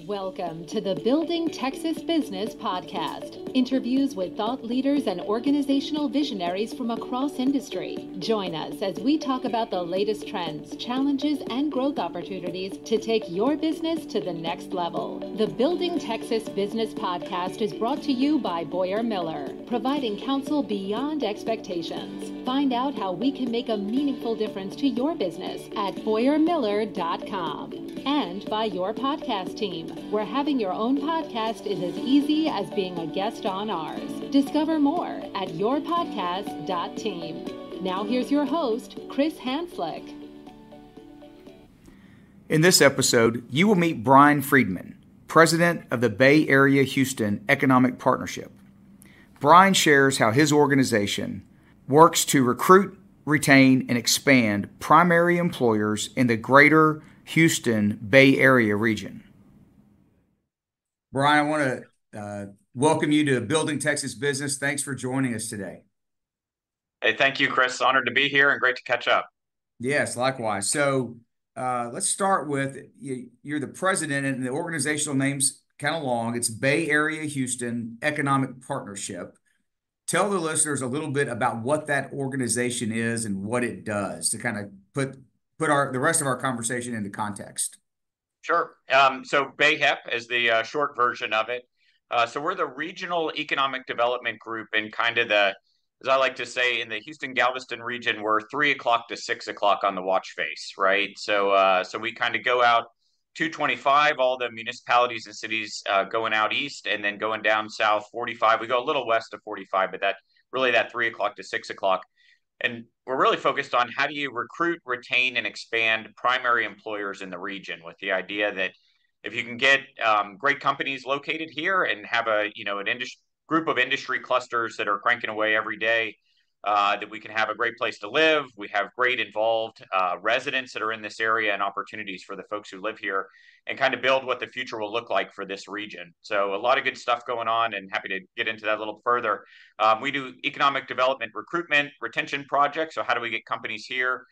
Welcome to the Building Texas Business Podcast. Interviews with thought leaders and organizational visionaries from across industry. Join us as we talk about the latest trends, challenges, and growth opportunities to take your business to the next level. The Building Texas Business Podcast is brought to you by Boyer Miller, providing counsel beyond expectations. Find out how we can make a meaningful difference to your business at BoyerMiller.com. And by your podcast team, where having your own podcast is as easy as being a guest on ours. Discover more at yourpodcast.team. Now here's your host, Chris Hanslick. In this episode, you will meet Brian Freedman, president of the Bay Area Houston Economic Partnership. Brian shares how his organization works to recruit, retain, and expand primary employers in the greater Houston Bay Area region. Brian, I want to welcome you to Building Texas Business. Thanks for joining us today. Hey, thank you, Chris. Honored to be here and great to catch up. Yes, likewise. So let's start with you're the president, and the organizational name's kind of long. It's Bay Area Houston Economic Partnership. Tell the listeners a little bit about what that organization is and what it does to kind of put the rest of our conversation into context. Sure. So BayHEP is the short version of it. So we're the regional economic development group in kind of the, as I like to say, in the Houston-Galveston region, we're 3 o'clock to 6 o'clock on the watch face, right? So we kind of go out 225, all the municipalities and cities going out east, and then going down south 45. We go a little west of 45, but that 3 o'clock to 6 o'clock. And we're really focused on how do you recruit, retain, and expand primary employers in the region, with the idea that if you can get great companies located here and have an group of industry clusters that are cranking away every day, that we can have a great place to live. We have great involved residents that are in this area and opportunities for the folks who live here, and kind of build what the future will look like for this region. So a lot of good stuff going on, and happy to get into that a little further. We do economic development, recruitment, retention projects. So how do we get companies here?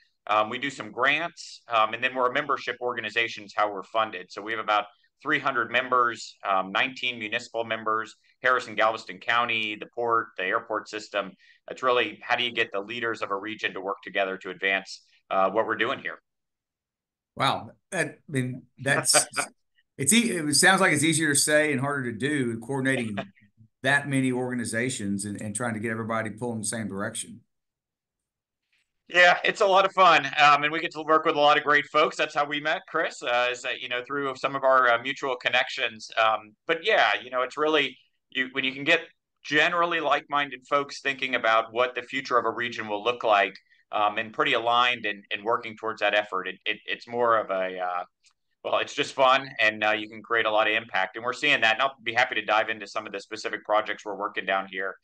We do some grants, and then we're a membership organization is how we're funded. So we have about 300 members, 19 municipal members, Harrison, Galveston County, the port, the airport system. It's really how do you get the leaders of a region to work together to advance what we're doing here. Wow, it sounds like it's easier to say and harder to do, coordinating that many organizations and trying to get everybody pulling in the same direction. Yeah, it's a lot of fun, and we get to work with a lot of great folks. That's how we met, Chris, through some of our mutual connections. But yeah, it's really when you can get generally like-minded folks thinking about what the future of a region will look like, and pretty aligned and working towards that effort. It's more of it's just fun, and you can create a lot of impact. And we're seeing that, and I'll be happy to dive into some of the specific projects we're working down here.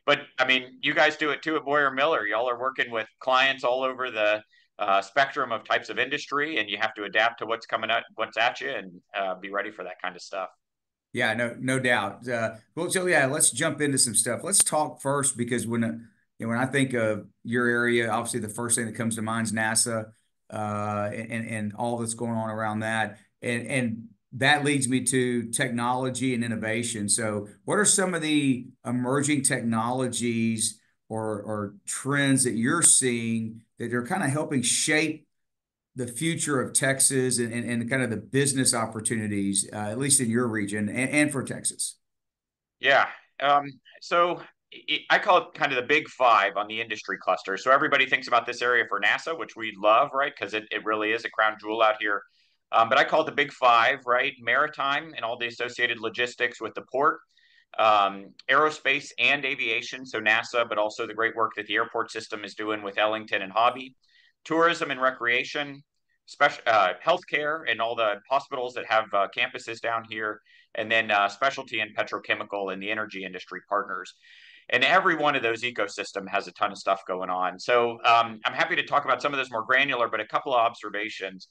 But I mean, you guys do it too at Boyer Miller. Y'all are working with clients all over the spectrum of types of industry, and you have to adapt to what's coming up, what's at you, and be ready for that kind of stuff. Yeah, no doubt. So let's jump into some stuff. Let's talk first, because when I think of your area, obviously the first thing that comes to mind is NASA, and all that's going on around that, and that leads me to technology and innovation. So what are some of the emerging technologies or trends that you're seeing that are kind of helping shape the future of Texas and kind of the business opportunities, at least in your region and for Texas? Yeah. So I call it kind of the big five on the industry cluster. So everybody thinks about this area for NASA, which we love, right? Because it really is a crown jewel out here. But I call it the big five, right? Maritime and all the associated logistics with the port, aerospace and aviation. So NASA, but also the great work that the airport system is doing with Ellington and Hobby, tourism and recreation, healthcare and all the hospitals that have campuses down here, and then specialty and petrochemical and the energy industry partners. And every one of those ecosystem has a ton of stuff going on. So I'm happy to talk about some of those more granular, but a couple of observations.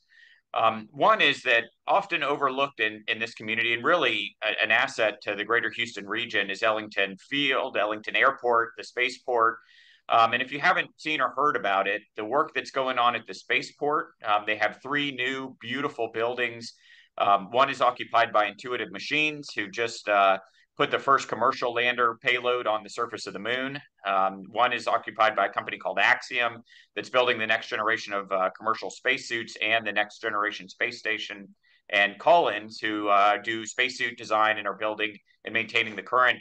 One is that often overlooked in this community, and really an asset to the greater Houston region, is Ellington Field, Ellington Airport, the spaceport. And if you haven't seen or heard about it, the work that's going on at the spaceport, they have 3 new beautiful buildings One is occupied by Intuitive Machines, who just put the first commercial lander payload on the surface of the moon. One is occupied by a company called Axiom that's building the next generation of commercial spacesuits and the next generation space station. And Collins, who do spacesuit design and are building and maintaining the current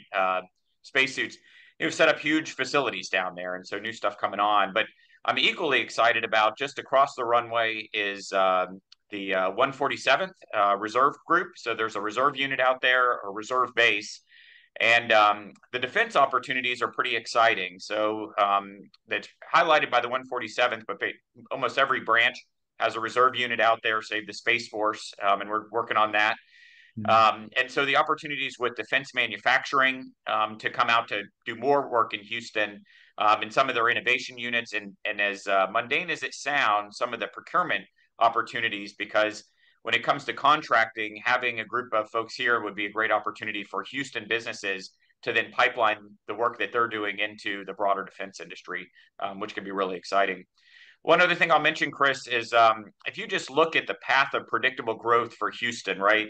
spacesuits. They've set up huge facilities down there, and so new stuff coming on. But I'm equally excited about, just across the runway is the 147th Reserve Group. So there's a reserve unit out there, a reserve base, and the defense opportunities are pretty exciting. So that's highlighted by the 147th, but almost every branch has a reserve unit out there, save the Space Force, and we're working on that. And so the opportunities with defense manufacturing to come out to do more work in Houston in some of their innovation units, and as mundane as it sounds, some of the procurement opportunities, because when it comes to contracting, having a group of folks here would be a great opportunity for Houston businesses to then pipeline the work that they're doing into the broader defense industry, which can be really exciting. One other thing I'll mention, Chris, is if you just look at the path of predictable growth for Houston, right?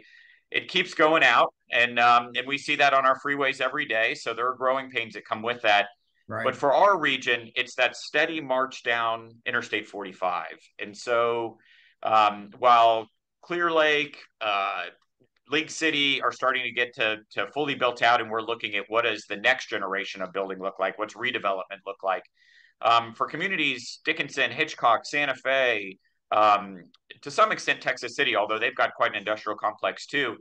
It keeps going out, and we see that on our freeways every day. So there are growing pains that come with that. Right. But for our region, it's that steady march down Interstate 45. And so while Clear Lake, League City are starting to get to fully built out, and we're looking at what does the next generation of building look like, what's redevelopment look like. For communities, Dickinson, Hitchcock, Santa Fe, to some extent Texas City, although they've got quite an industrial complex too,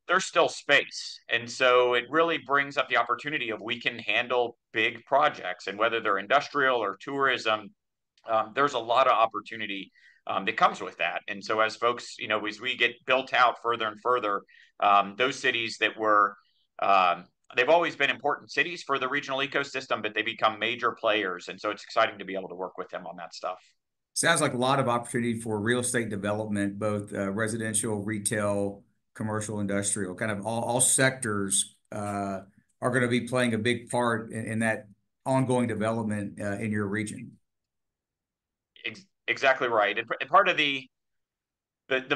there's still space. And so it really brings up the opportunity of we can handle big projects, and whether they're industrial or tourism, there's a lot of opportunity that comes with that. And so as folks, as we get built out further and further, those cities that were, they've always been important cities for the regional ecosystem, but they become major players. And so it's exciting to be able to work with them on that stuff. Sounds like a lot of opportunity for real estate development, both residential, retail, commercial, industrial, kind of all sectors are going to be playing a big part in that ongoing development in your region. Exactly right. And part of the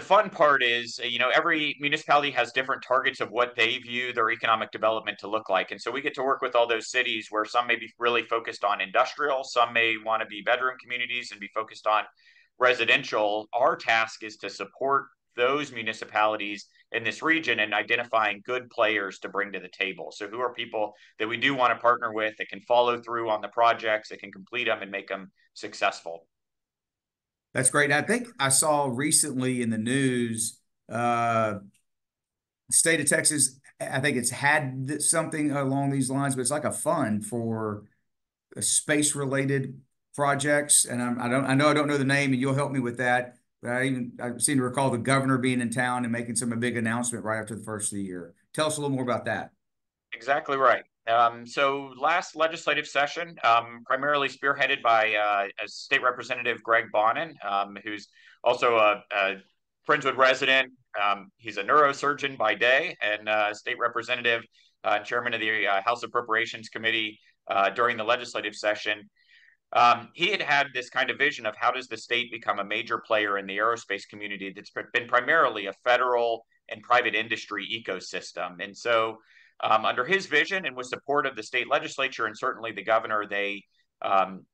fun part is, every municipality has different targets of what they view their economic development to look like. And so we get to work with all those cities where some may be really focused on industrial, some may want to be bedroom communities and be focused on residential. Our task is to support those municipalities in this region and identifying good players to bring to the table. So who are people that we do want to partner with that can follow through on the projects, that can complete them and make them successful. That's great. I think I saw recently in the news, the state of Texas, I think it's had something along these lines, but it's like a fund for space related projects. And I know I don't know the name, and you'll help me with that. But I seem to recall the governor being in town and making some big announcement right after the first of the year. Tell us a little more about that. Exactly right. So last legislative session, primarily spearheaded by State Representative Greg Bonin, who's also a Friendswood resident. He's a neurosurgeon by day and State Representative, Chairman of the House Appropriations Committee during the legislative session. He had this kind of vision of how does the state become a major player in the aerospace community that's been primarily a federal and private industry ecosystem. And so under his vision and with support of the state legislature and certainly the governor, they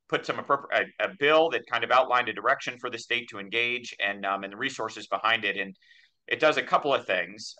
put a bill that kind of outlined a direction for the state to engage and the resources behind it. And it does a couple of things.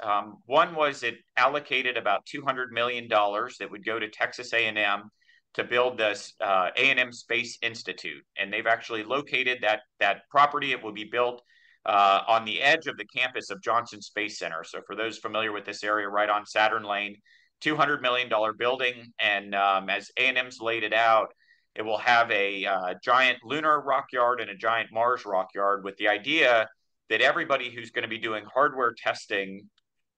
One was it allocated about $200 million that would go to Texas A&M to build this A&M Space Institute. And they've actually located that property. It will be built on the edge of the campus of Johnson Space Center. So for those familiar with this area, right on Saturn Lane, $200 million building. And as A&M's laid it out, it will have a giant lunar rock yard and a giant Mars rock yard, with the idea that everybody who's going to be doing hardware testing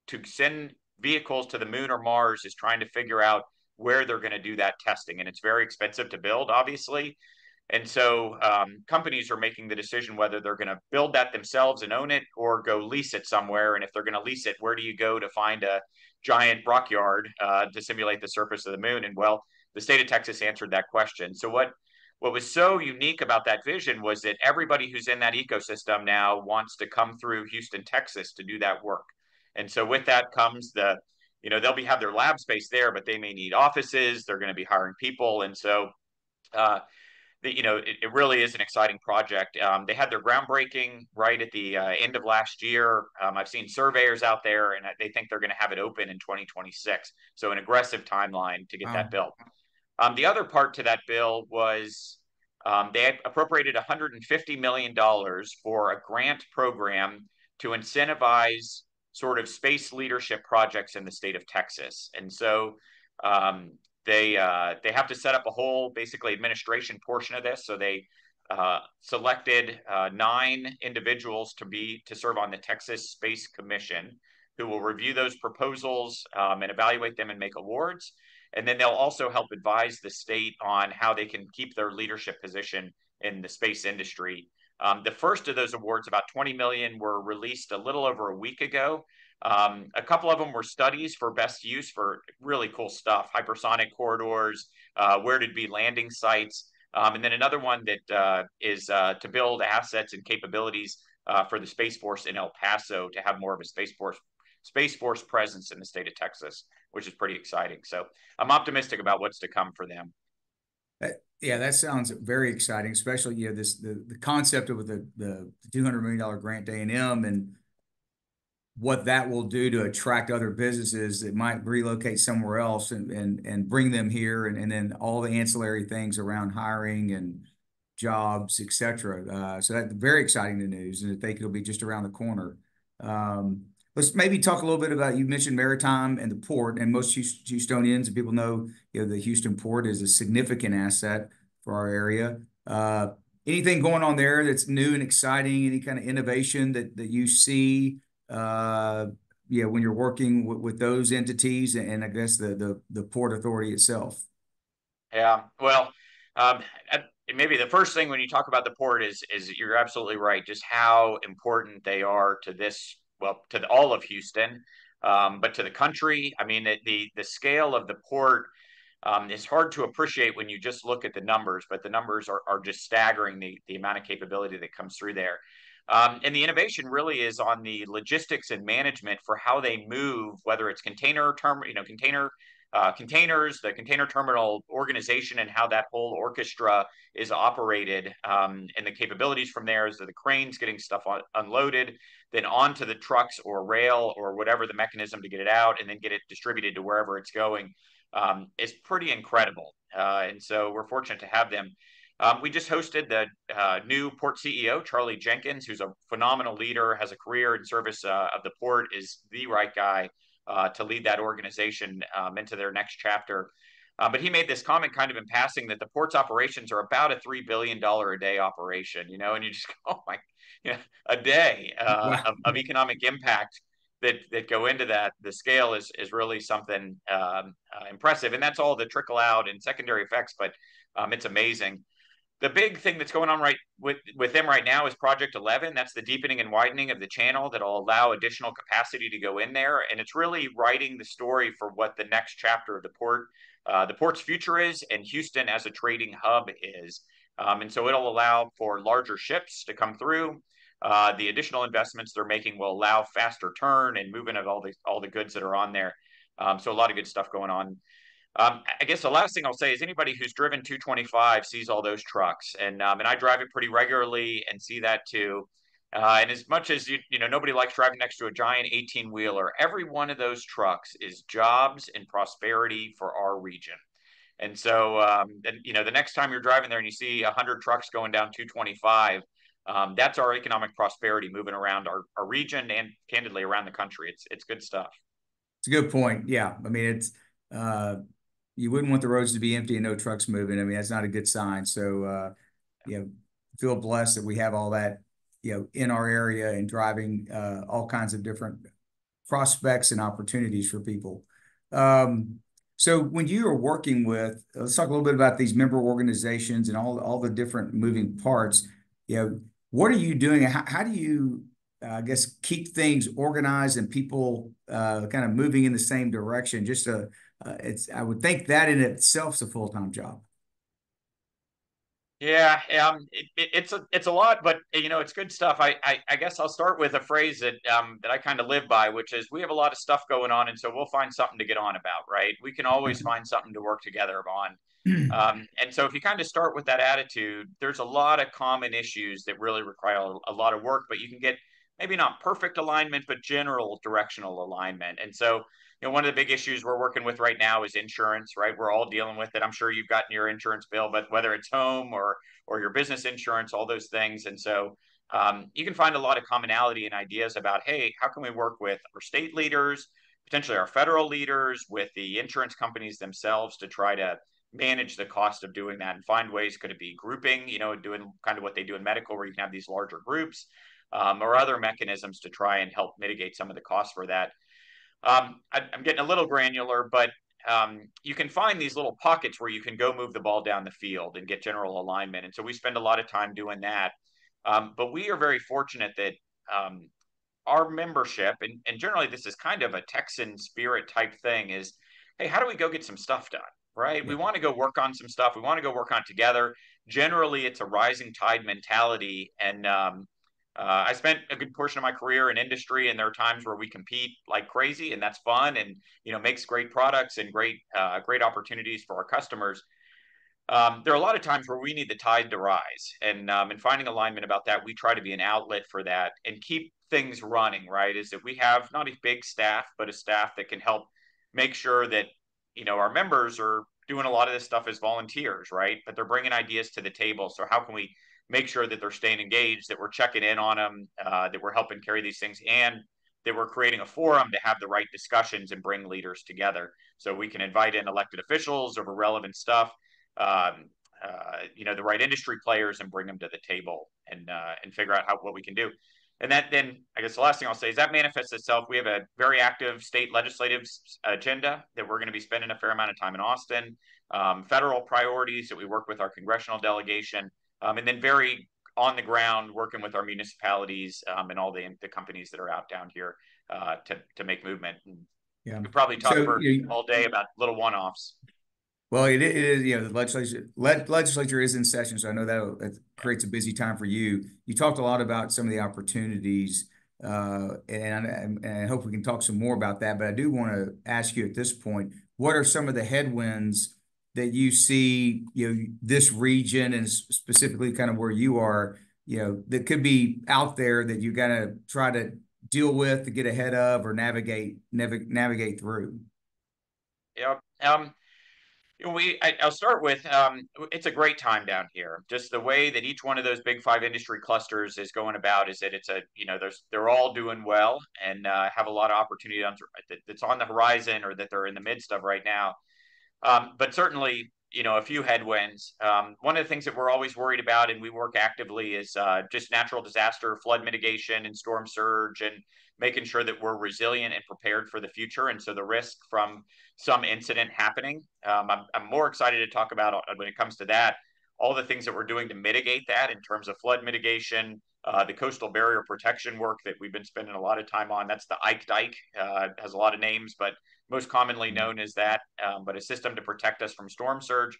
to send vehicles to the moon or Mars is trying to figure out where they're going to do that testing. And it's very expensive to build, obviously. And so companies are making the decision whether they're going to build that themselves and own it or go lease it somewhere. And if they're going to lease it, where do you go to find a giant rock yard to simulate the surface of the moon? And well, the state of Texas answered that question. So what what was so unique about that vision was that everybody who's in that ecosystem now wants to come through Houston, Texas to do that work. And so with that comes they'll have their lab space there, but they may need offices. They're going to be hiring people. And so, it really is an exciting project. They had their groundbreaking right at the end of last year. I've seen surveyors out there, and they think they're going to have it open in 2026. So an aggressive timeline to get that built. The other part to that bill was they appropriated $150 million for a grant program to incentivize sort of space leadership projects in the state of Texas. And so they have to set up a whole basically administration portion of this. So they selected 9 individuals to serve on the Texas Space Commission, who will review those proposals and evaluate them and make awards. And then they'll also help advise the state on how they can keep their leadership position in the space industry. The first of those awards, about 20 million, were released a little over a week ago. A couple of them were studies for best use for really cool stuff, hypersonic corridors, where to be landing sites. And then another one that is to build assets and capabilities for the Space Force in El Paso to have more of a Space Force presence in the state of Texas, which is pretty exciting. So I'm optimistic about what's to come for them. Yeah, that sounds very exciting, especially the concept of the $200 million grant to A&M and what that will do to attract other businesses that might relocate somewhere else and bring them here, and then all the ancillary things around hiring and jobs, et cetera. So that's very exciting news, and I think it'll be just around the corner. Let's maybe talk a little bit about, you mentioned maritime and the port, and most Houstonians and people know, the Houston port is a significant asset for our area. Anything going on there that's new and exciting? Any kind of innovation that you see? When you're working with those entities and I guess the Port Authority itself. Yeah, well, maybe the first thing when you talk about the port is you're absolutely right, just how important they are to all of Houston, but to the country. I mean, the scale of the port is hard to appreciate when you just look at the numbers, but the numbers are just staggering, the amount of capability that comes through there. And the innovation really is on the logistics and management for how they move, whether it's containers, the container terminal organization, and how that whole orchestra is operated, and the capabilities from there is that the cranes getting stuff unloaded, then onto the trucks or rail or whatever the mechanism to get it out, and then get it distributed to wherever it's going, is pretty incredible. And so we're fortunate to have them. We just hosted the new port CEO, Charlie Jenkins, who's a phenomenal leader, has a career in service of the port, is the right guy to lead that organization into their next chapter. But he made this comment kind of in passing that the port's operations are about a $3 billion a day operation, and you just go, oh my, a day Wow. of economic impact that go into that. The scale is really something impressive. And that's all the trickle out and secondary effects, but it's amazing. The big thing that's going on with them right now is Project 11. That's the deepening and widening of the channel that'll allow additional capacity to go in there. And it's really writing the story for what the next chapter of the port's future is, and Houston as a trading hub is. And so it'll allow for larger ships to come through. The additional investments they're making will allow faster turn and movement of all the goods that are on there. So a lot of good stuff going on. I guess the last thing I'll say is anybody who's driven 225 sees all those trucks, and I drive it pretty regularly and see that too. And as much as nobody likes driving next to a giant 18-wheeler, every one of those trucks is jobs and prosperity for our region. And so, the next time you're driving there and you see 100 trucks going down 225, that's our economic prosperity moving around our region and candidly around the country. It's good stuff. It's a good point. Yeah, I mean, it's you wouldn't want the roads to be empty and no trucks moving. I mean, that's not a good sign. So, feel blessed that we have all that, in our area and driving all kinds of different prospects and opportunities for people. So when you are working with, let's talk a little bit about these member organizations and all the different moving parts. What are you doing? How do you, I guess, keep things organized and people kind of moving in the same direction? I would think that in itself is a full-time job. Yeah, it's a lot, but it's good stuff. I guess I'll start with a phrase that I kind of live by, which is we have a lot of stuff going on, and so we'll find something to get on about, right? We can always find something to work together on. And so if you kind of start with that attitude, there's a lot of common issues that really require a lot of work, but you can get maybe not perfect alignment, but general directional alignment. And so one of the big issues we're working with right now is insurance, right? We're all dealing with it. I'm sure you've gotten your insurance bill, but whether it's home or your business insurance, all those things. And so you can find a lot of commonality and ideas about, hey, how can we work with our state leaders, potentially our federal leaders, with the insurance companies themselves to try to manage the cost of doing that and find ways. Could it be grouping, doing kind of what they do in medical, where you can have these larger groups, or other mechanisms to try and help mitigate some of the costs for that. I'm getting a little granular, but you can find these little pockets where you can go move the ball down the field and get general alignment. And so we spend a lot of time doing that. But we are very fortunate that our membership, and generally this is kind of a Texan spirit type thing, is, hey, how do we go get some stuff done? Right? Yeah. We want to go work on some stuff. We want to go work on it together. Generally, it's a rising tide mentality. And I spent a good portion of my career in industry, and there are times where we compete like crazy, and that's fun, and makes great products and great opportunities for our customers. There are a lot of times where we need the tide to rise, and in finding alignment about that, we try to be an outlet for that and keep things running. Right? Is that we have not a big staff, but a staff that can help make sure that our members are doing a lot of this stuff as volunteers, right? But they're bringing ideas to the table. So how can we make sure that they're staying engaged, that we're checking in on them, that we're helping carry these things, and that we're creating a forum to have the right discussions and bring leaders together, so we can invite in elected officials over relevant stuff, the right industry players, and bring them to the table and figure out what we can do. And that then, I guess the last thing I'll say is that manifests itself. We have a very active state legislative agenda that we're going to be spending a fair amount of time in Austin, federal priorities that we work with our congressional delegation, and then very on the ground working with our municipalities and all the companies that are out down here to make movement. And Yeah. we could probably talk for all day about little one-offs. Well, it is, the legislature is in session, so I know that creates a busy time for you. You talked a lot about some of the opportunities, and I hope we can talk some more about that. But I do want to ask you at this point, what are some of the headwinds that you see, this region and specifically kind of where you are, that could be out there that you got to try to deal with to get ahead of or navigate through? Yeah. I'll start with it's a great time down here. Just the way that each one of those big five industry clusters is going about is that it's they're all doing well and have a lot of opportunity that's on the horizon or that they're in the midst of right now. But certainly, a few headwinds. One of the things that we're always worried about, and we work actively, is just natural disaster, flood mitigation, and storm surge, and making sure that we're resilient and prepared for the future. And so the risk from some incident happening, I'm more excited to talk about when it comes to that, all the things that we're doing to mitigate that in terms of flood mitigation, the coastal barrier protection work that we've been spending a lot of time on. That's the Ike Dike. Has a lot of names, but most commonly known as that, but a system to protect us from storm surge.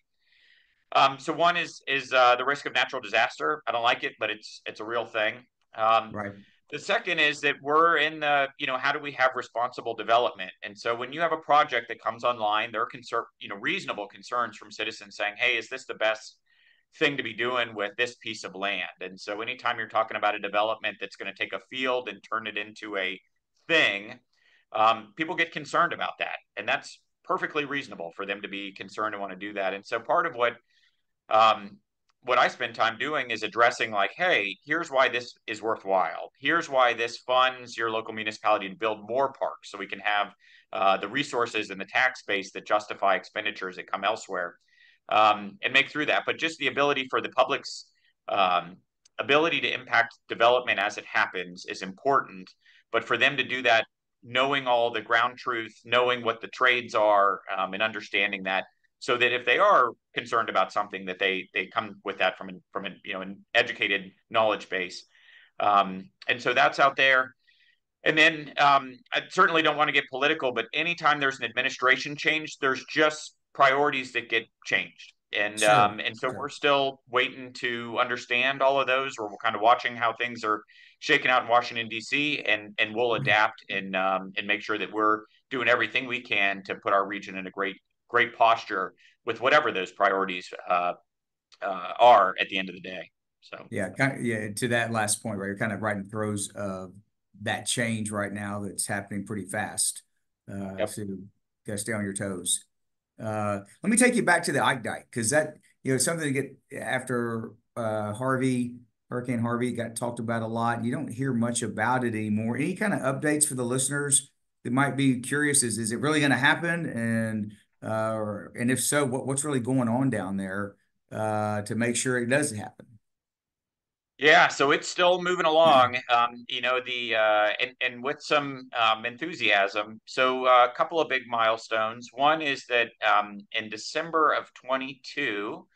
So one is the risk of natural disaster. I don't like it, but it's a real thing. Right. The second is that we're in the, how do we have responsible development? And so when you have a project that comes online, there are reasonable concerns from citizens saying, hey, is this the best thing to be doing with this piece of land? And so anytime you're talking about a development that's going to take a field and turn it into a thing, people get concerned about that. And that's perfectly reasonable for them to be concerned and want to do that. And so part of what I spend time doing is addressing like, hey, here's why this is worthwhile. Here's why this funds your local municipality to build more parks so we can have the resources and the tax base that justify expenditures that come elsewhere, and make through that. But just the ability for the public's ability to impact development as it happens is important. But for them to do that, knowing all the ground truth, knowing what the trades are, and understanding that, so that if they are concerned about something, that they come with that from an educated knowledge base. And so that's out there. And then I certainly don't want to get political, but anytime there's an administration change, there's just priorities that get changed. And so we're still waiting to understand all of those. We're kind of watching how things are shaking out in Washington, D.C., and we'll adapt and make sure that we're doing everything we can to put our region in a great posture with whatever those priorities are at the end of the day. So to that last point, right? You're kind of right in the throes of that change right now that's happening pretty fast. So you got to stay on your toes. Let me take you back to the Ike Dike, because that, something to get after Hurricane Harvey got talked about a lot. You don't hear much about it anymore. Any kind of updates for the listeners that might be curious? Is it really going to happen? And if so, what's really going on down there to make sure it does happen? Yeah, so it's still moving along, and with some enthusiasm. So a couple of big milestones. One is that in December of 22,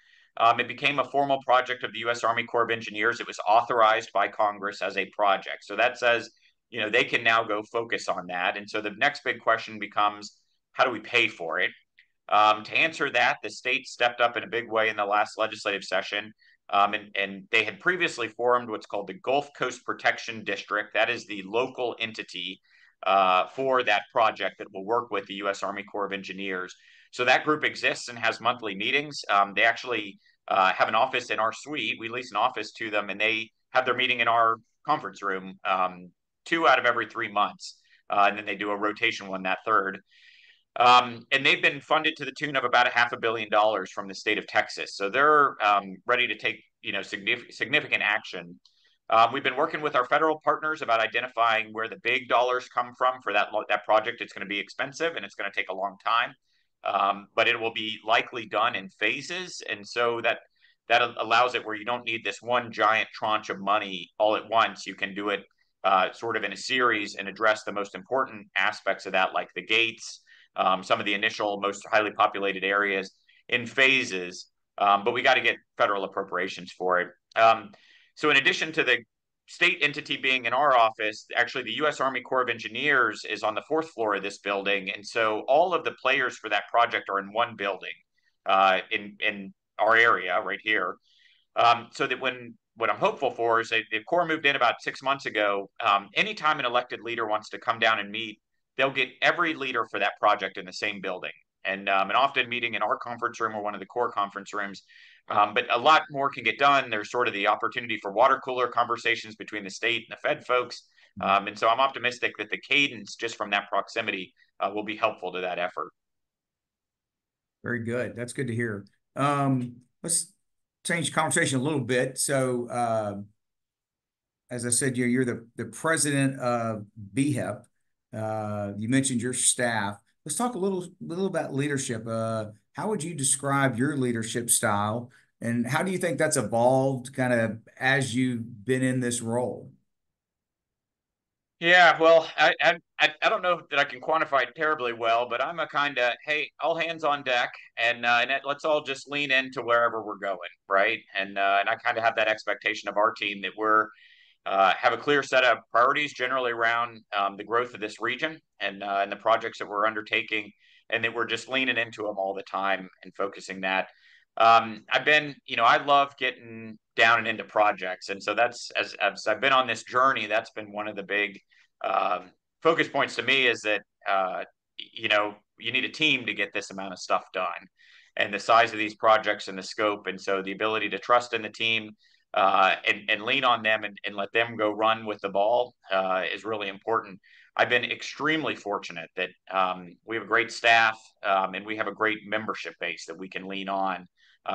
it became a formal project of the U.S. Army Corps of Engineers. It was authorized by Congress as a project. So that says, they can now go focus on that. And so the next big question becomes, how do we pay for it? To answer that, the state stepped up in a big way in the last legislative session. And they had previously formed what's called the Gulf Coast Protection District. That is the local entity for that project that will work with the U.S. Army Corps of Engineers. So that group exists and has monthly meetings. They actually have an office in our suite. We lease an office to them, and they have their meeting in our conference room 2 out of every 3 months. And then they do a rotation one that third. And they've been funded to the tune of about $500 million from the state of Texas. So they're ready to take significant action. We've been working with our federal partners about identifying where the big dollars come from for that project. It's going to be expensive and it's going to take a long time, but it will be likely done in phases. And so that allows it where you don't need this one giant tranche of money all at once. You can do it sort of in a series and address the most important aspects of that, like the gates, some of the initial most highly populated areas in phases, but we got to get federal appropriations for it. So in addition to the state entity being in our office, actually the U.S. Army Corps of Engineers is on the 4th floor of this building. And so all of the players for that project are in one building in our area right here. So that what I'm hopeful for is that the Corps moved in about 6 months ago. Anytime an elected leader wants to come down and meet, they'll get every leader for that project in the same building, and often meeting in our conference room or one of the core conference rooms. But a lot more can get done. There's sort of the opportunity for water cooler conversations between the state and the Fed folks. And so I'm optimistic that the cadence just from that proximity will be helpful to that effort. Very good. That's good to hear. Let's change the conversation a little bit. So as I said, you're the president of BHEP. You mentioned your staff. Let's talk a little about leadership. How would you describe your leadership style, and how do you think that's evolved kind of as you've been in this role? Yeah, well, I don't know that I can quantify it terribly well, but I'm a kind of, hey, all hands on deck, and let's all just lean into wherever we're going, right? And I kind of have that expectation of our team that we're have a clear set of priorities generally around the growth of this region and the projects that we're undertaking, and that we're just leaning into them all the time and focusing that. I love getting down and into projects. And so that's, as I've been on this journey, that's been one of the big focus points to me is that, you need a team to get this amount of stuff done and the size of these projects and the scope. And so the ability to trust in the team and lean on them and let them go run with the ball is really important. I've been extremely fortunate that we have a great staff and we have a great membership base that we can lean on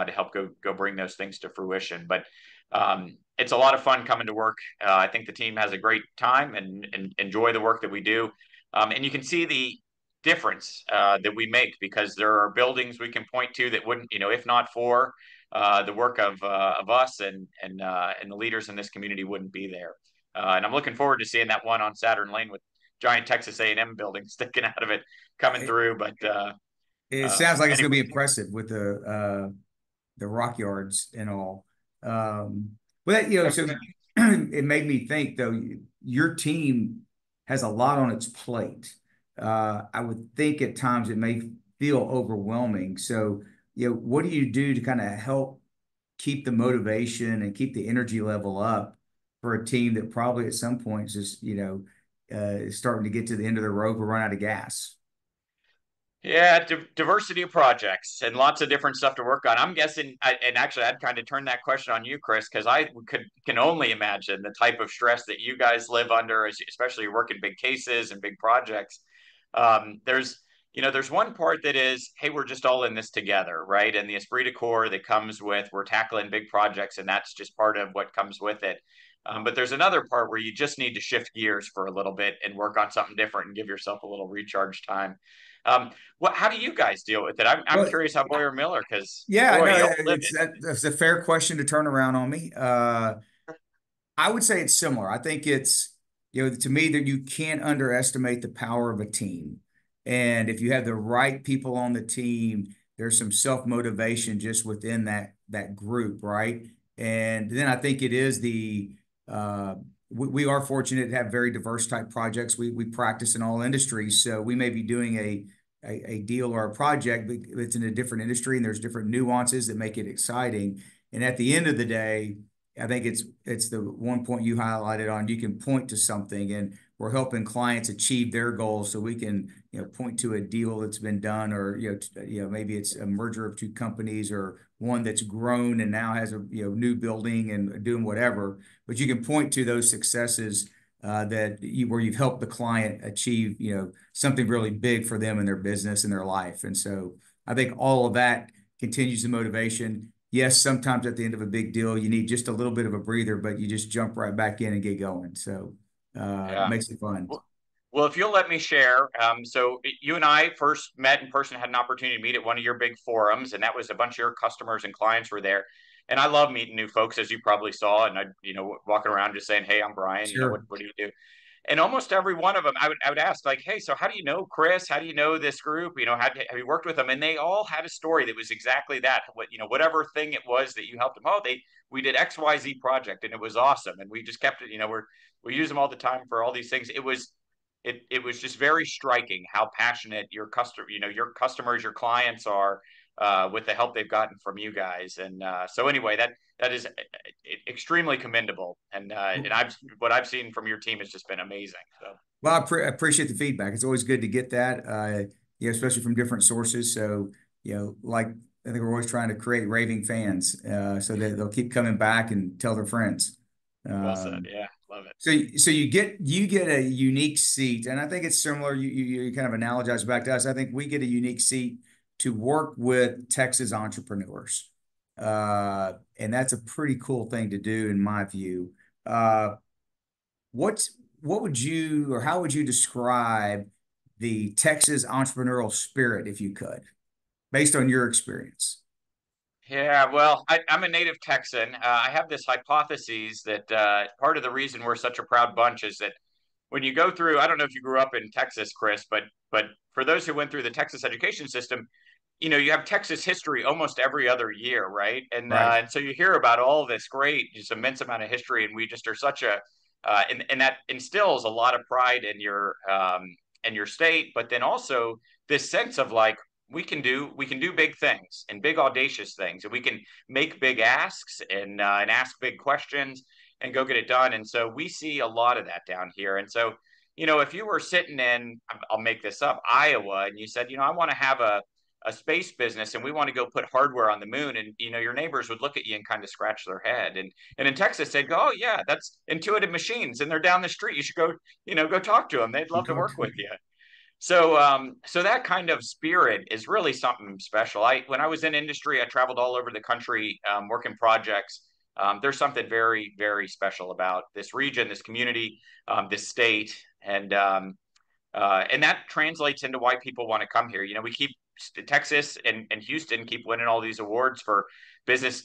to help go bring those things to fruition. But it's a lot of fun coming to work. I think the team has a great time and enjoy the work that we do. And you can see the difference that we make, because there are buildings we can point to that wouldn't, if not for the work of us and the leaders in this community, wouldn't be there. And I'm looking forward to seeing that one on Saturn Lane with giant Texas A&M building sticking out of it coming through. But it sounds like it's going to be impressive with the rock yards and all. But so it made me think, though, your team has a lot on its plate. I would think at times it may feel overwhelming. So, what do you do to kind of help keep the motivation and keep the energy level up for a team that probably at some point is just, is starting to get to the end of the rope or run out of gas? Yeah, diversity of projects and lots of different stuff to work on. I'm guessing, and actually, I'd kind of turn that question on you, Chris, because I can only imagine the type of stress that you guys live under, especially working big cases and big projects. There's, there's one part that is, hey, we're just all in this together, right? And the esprit de corps that comes with we're tackling big projects, and that's just part of what comes with it. But there's another part where you just need to shift gears for a little bit and work on something different and give yourself a little recharge time. Um, how do you guys deal with it? I'm Well, curious how Boyer Miller, because yeah, boy, no, y'all live it. that's a fair question to turn around on me. I would say it's similar. I think it's, to me that you can't underestimate the power of a team. And if you have the right people on the team, there's some self-motivation just within that group, right? And then I think it is we are fortunate to have very diverse type projects. We practice in all industries, so we may be doing a deal or a project, but it's in a different industry and there's different nuances that make it exciting. And at the end of the day, I think it's the one point you highlighted on. You can point to something, and we're helping clients achieve their goals, so we can point to a deal that's been done, or maybe it's a merger of two companies, or one that's grown and now has a new building and doing whatever. But you can point to those successes where you've helped the client achieve something really big for them in their business and their life. And so I think all of that continues the motivation. Yes, sometimes at the end of a big deal, you need just a little bit of a breather, but you just jump right back in and get going. So it Yeah. makes it fun. Well, if you'll let me share, so you and I first met in person, had an opportunity to meet at one of your big forums, and that was a bunch of your customers and clients were there. And I love meeting new folks, as you probably saw, and I, walking around just saying, "Hey, I'm Brian. Sure. What do you do?" And almost every one of them, I would ask like, "Hey, so how do you know Chris? How do you know this group? Have you worked with them?" And they all had a story that was exactly that. Whatever thing it was that you helped them. Oh, we did XYZ project, and it was awesome, and we just kept it. We use them all the time for all these things. It was just very striking how passionate your customers, your clients are with the help they've gotten from you guys. And so anyway, that is extremely commendable. And what I've seen from your team has just been amazing. So. Well, I appreciate the feedback. It's always good to get that, especially from different sources. So, like I think we're always trying to create raving fans, so that they'll keep coming back and tell their friends. Well said. Yeah, love it. So you get a unique seat, and I think it's similar. You kind of analogize back to us. I think we get a unique seat to work with Texas entrepreneurs, and that's a pretty cool thing to do, in my view. What would you, or how would you describe the Texas entrepreneurial spirit, if you could, based on your experience? Yeah, well, I'm a native Texan. I have this hypothesis that part of the reason we're such a proud bunch is that when you go through, I don't know if you grew up in Texas, Chris, but for those who went through the Texas education system, you have Texas history almost every other year, right? Right. And so you hear about all this great, just immense amount of history, and we just are such a, and that instills a lot of pride in your state, but then also this sense of like we can do big things and big audacious things, and we can make big asks and ask big questions and go get it done. And so we see a lot of that down here. And so if you were sitting in, I'll make this up, Iowa, and you said, I want to have a space business and we want to go put hardware on the moon, and your neighbors would look at you and kind of scratch their head. And in Texas they'd go, "Oh yeah, that's Intuitive Machines and they're down the street, you should go talk to them, they'd love to Talk work to with me. you." So that kind of spirit is really something special. When I was in industry, I traveled all over the country, working projects. There's something very, very special about this region, this community, this state, and that translates into why people want to come here. We keep Texas and Houston keep winning all these awards for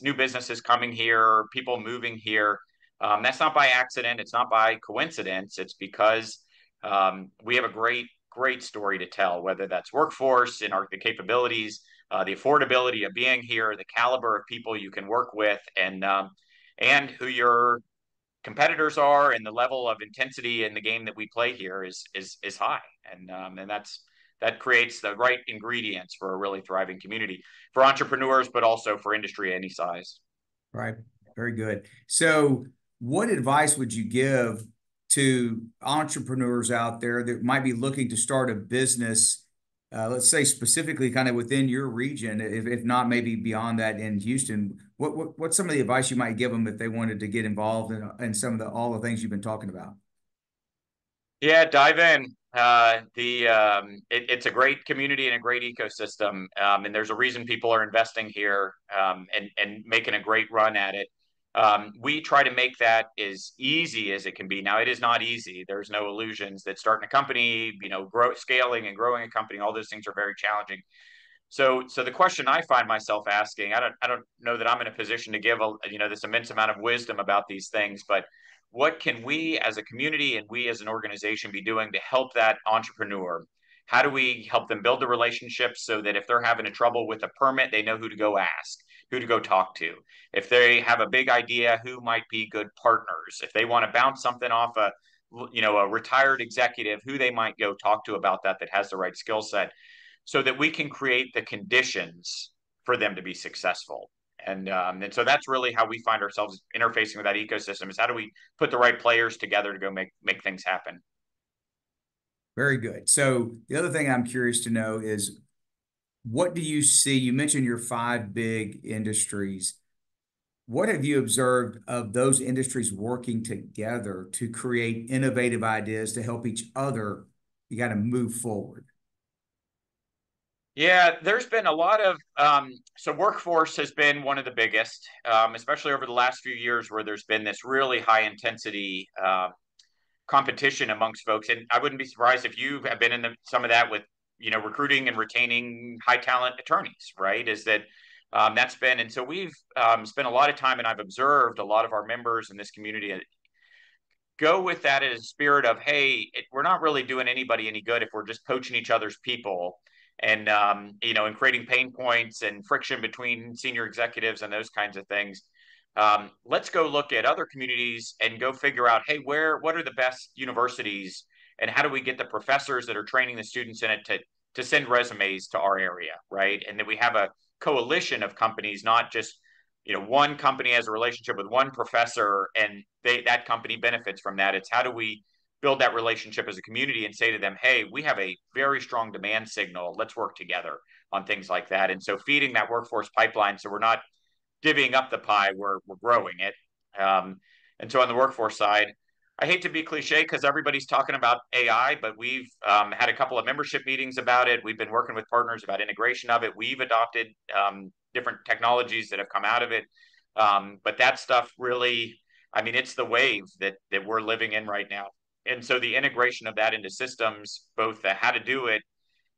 new businesses coming here, people moving here. That's not by accident. It's not by coincidence. It's because we have a great story to tell, whether that's workforce and the capabilities, the affordability of being here, the caliber of people you can work with, and who your competitors are, and the level of intensity in the game that we play here is high, and that creates the right ingredients for a really thriving community for entrepreneurs, but also for industry any size. Right. Very good. So what advice would you give to entrepreneurs out there that might be looking to start a business, let's say specifically kind of within your region, if not maybe beyond that in Houston? What's some of the advice you might give them if they wanted to get involved in some of all the things you've been talking about? Yeah, dive in. It's a great community and a great ecosystem, and there's a reason people are investing here, and making a great run at it. We try to make that as easy as it can be. Now, it is not easy. There's no illusions that starting a company, scaling and growing a company, all those things are very challenging. So the question I find myself asking, I don't know that I'm in a position to give this immense amount of wisdom about these things, but what can we as a community and we as an organization be doing to help that entrepreneur? How do we help them build the relationships so that if they're having a trouble with a permit, they know who to go ask, who to go talk to? If they have a big idea, who might be good partners? If they want to bounce something off a retired executive, who they might go talk to about that has the right skill set, so that we can create the conditions for them to be successful. And so that's really how we find ourselves interfacing with that ecosystem, is how do we put the right players together to go make things happen. Very good. So the other thing I'm curious to know is, what do you see? You mentioned your 5 big industries. What have you observed of those industries working together to create innovative ideas to help each other? You got to move forward. Yeah, there's been a lot of so workforce has been one of the biggest, especially over the last few years, where there's been this really high intensity competition amongst folks. And I wouldn't be surprised if you have been in some of that with recruiting and retaining high talent attorneys, right? Is that that's been, and so we've spent a lot of time, and I've observed a lot of our members in this community go with that as a spirit of, hey, we're not really doing anybody any good if we're just poaching each other's people, and creating pain points and friction between senior executives and those kinds of things. Let's go look at other communities and go figure out, hey, what are the best universities, and how do we get the professors that are training the students in it to send resumes to our area, right? And that we have a coalition of companies, not just one company has a relationship with one professor and that company benefits from that. It's how do we build that relationship as a community and say to them, hey, we have a very strong demand signal. Let's work together on things like that. And so feeding that workforce pipeline, so we're not divvying up the pie, we're growing it. And so on the workforce side, I hate to be cliche because everybody's talking about AI, but we've had a couple of membership meetings about it. We've been working with partners about integration of it. We've adopted different technologies that have come out of it. But that stuff really, I mean, it's the wave that we're living in right now. And so the integration of that into systems, both the how to do it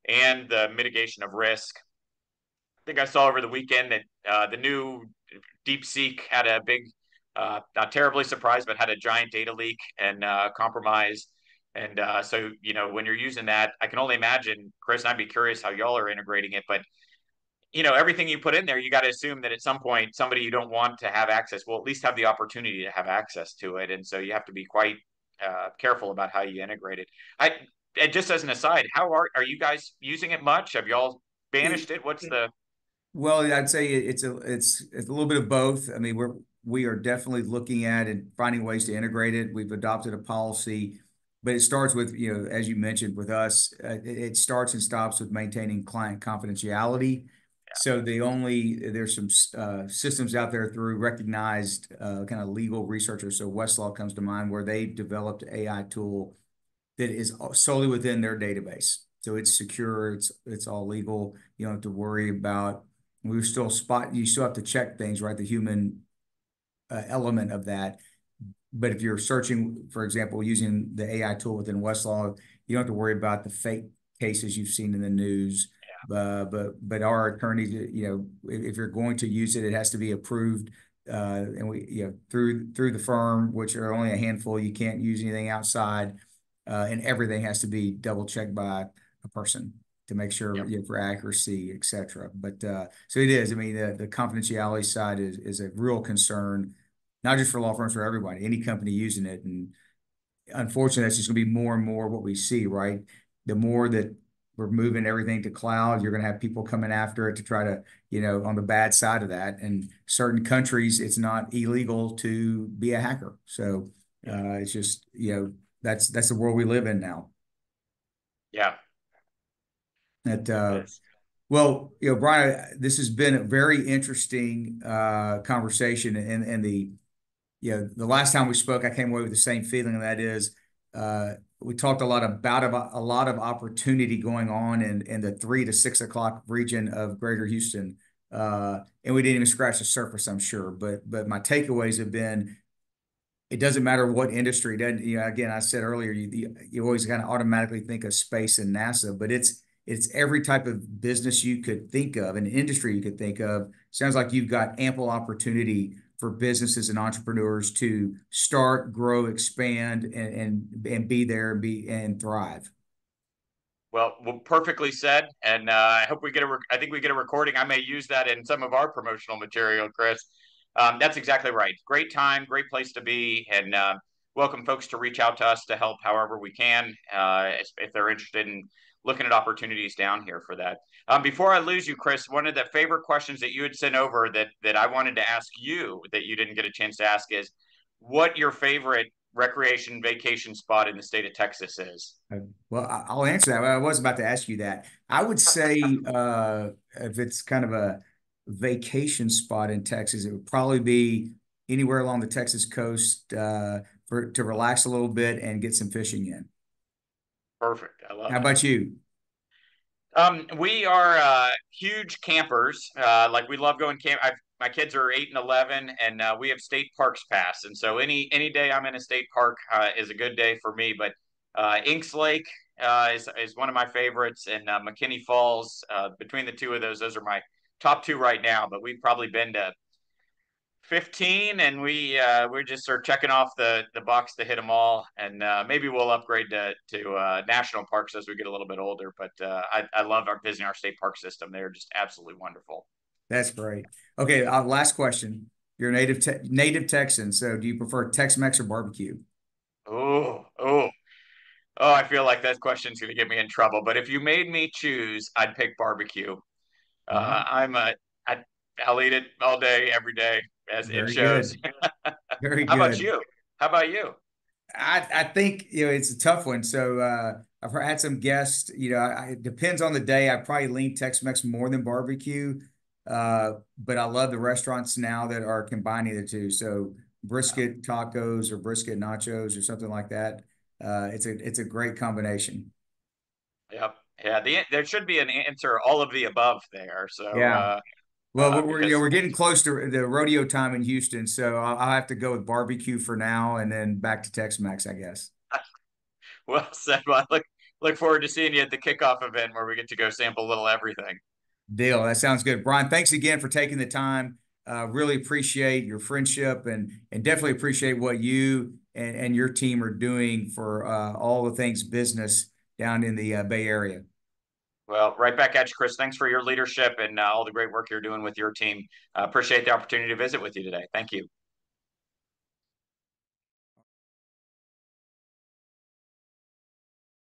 and the mitigation of risk. I think I saw over the weekend that the new DeepSeek had a big, not terribly surprised, but had a giant data leak and compromise. And so, when you're using that, I can only imagine, Chris, and I'd be curious how y'all are integrating it, but everything you put in there, you got to assume that at some point, somebody you don't want to have access will at least have the opportunity to have access to it. And so you have to be quite careful about how you integrate it. And just as an aside, how are you guys using it much? Have y'all banished it? What's the Well, I'd say it's a little bit of both. I mean, we are definitely looking at and finding ways to integrate it. We've adopted a policy, but it starts with, as you mentioned with us, it starts and stops with maintaining client confidentiality. So there's some systems out there through recognized kind of legal researchers. So Westlaw comes to mind, where they developed an AI tool that is solely within their database. So it's secure, it's all legal. You don't have to worry about. You still have to check things, right? The human element of that. But if you're searching, for example, using the AI tool within Westlaw, you don't have to worry about the fake cases you've seen in the news. But our attorneys, if you're going to use it, it has to be approved, and we, through the firm, which are only a handful. You can't use anything outside, and everything has to be double checked by a person to make sure for accuracy, et cetera. But so it is. I mean, the confidentiality side is a real concern, not just for law firms, for everybody, any company using it. And unfortunately, that's just going to be more and more what we see, right? The more that we're moving everything to cloud. You're going to have people coming after it to try to, on the bad side of that. And certain countries, it's not illegal to be a hacker. So it's just, that's the world we live in now. Yeah. Well, Brian, this has been a very interesting conversation, and the last time we spoke, I came away with the same feeling, and that is we talked a lot about a lot of opportunity going on in the 3 to 6 o'clock region of Greater Houston, and we didn't even scratch the surface, I'm sure. But my takeaways have been, it doesn't matter what industry. It doesn't, again, I said earlier, you always kind of automatically think of space and NASA, but it's every type of business you could think of, an industry you could think of. Sounds like you've got ample opportunity for businesses and entrepreneurs to start, grow, expand, and be there and thrive. Well, perfectly said. And I hope we get I think we get a recording. I may use that in some of our promotional material, Chris. That's exactly right. Great time, great place to be, and welcome folks to reach out to us to help however we can if they're interested in looking at opportunities down here for that. Before I lose you, Chris, one of the favorite questions that you had sent over that I wanted to ask you that you didn't get a chance to ask is, what your favorite recreation vacation spot in the state of Texas is? Well, I'll answer that. I was about to ask you that. I would say if it's kind of a vacation spot in Texas, it would probably be anywhere along the Texas coast to relax a little bit and get some fishing in. Perfect. I love it. How about you? We are huge campers. Like we love going camp. My kids are 8 and 11, and we have state parks pass. And so any day I'm in a state park is a good day for me. But Inks Lake is one of my favorites, and McKinney Falls. Between the two of those are my top two right now. But we've probably been to 15, and we just are checking off the box to hit them all, and maybe we'll upgrade to national parks as we get a little bit older. But I love visiting our state park system. They're just absolutely wonderful. That's great. Okay, last question. You're a native Texan, so do you prefer Tex-Mex or barbecue? Oh, I feel like that question's going to get me in trouble. But if you made me choose, I'd pick barbecue. I'll eat it all day, every day, as it Very shows. good. Very How about good. you? How about you? I think it's a tough one. So I've had some guests. It depends on the day. I probably lean Tex-Mex more than barbecue, but I love the restaurants now that are combining the two. So brisket tacos or brisket nachos or something like that. It's a great combination. Yep. Yeah. There should be an answer, all of the above there. So Yeah. Well, because we're getting close to the rodeo time in Houston, so I'll have to go with barbecue for now, and then back to Tex-Mex, I guess. well said. Well, I look forward to seeing you at the kickoff event where we get to go sample a little everything. Deal. That sounds good, Brian. Thanks again for taking the time. Really appreciate your friendship and definitely appreciate what you and your team are doing for all the things business down in the Bay Area. Well, right back at you, Chris. Thanks for your leadership and all the great work you're doing with your team. Appreciate the opportunity to visit with you today. Thank you.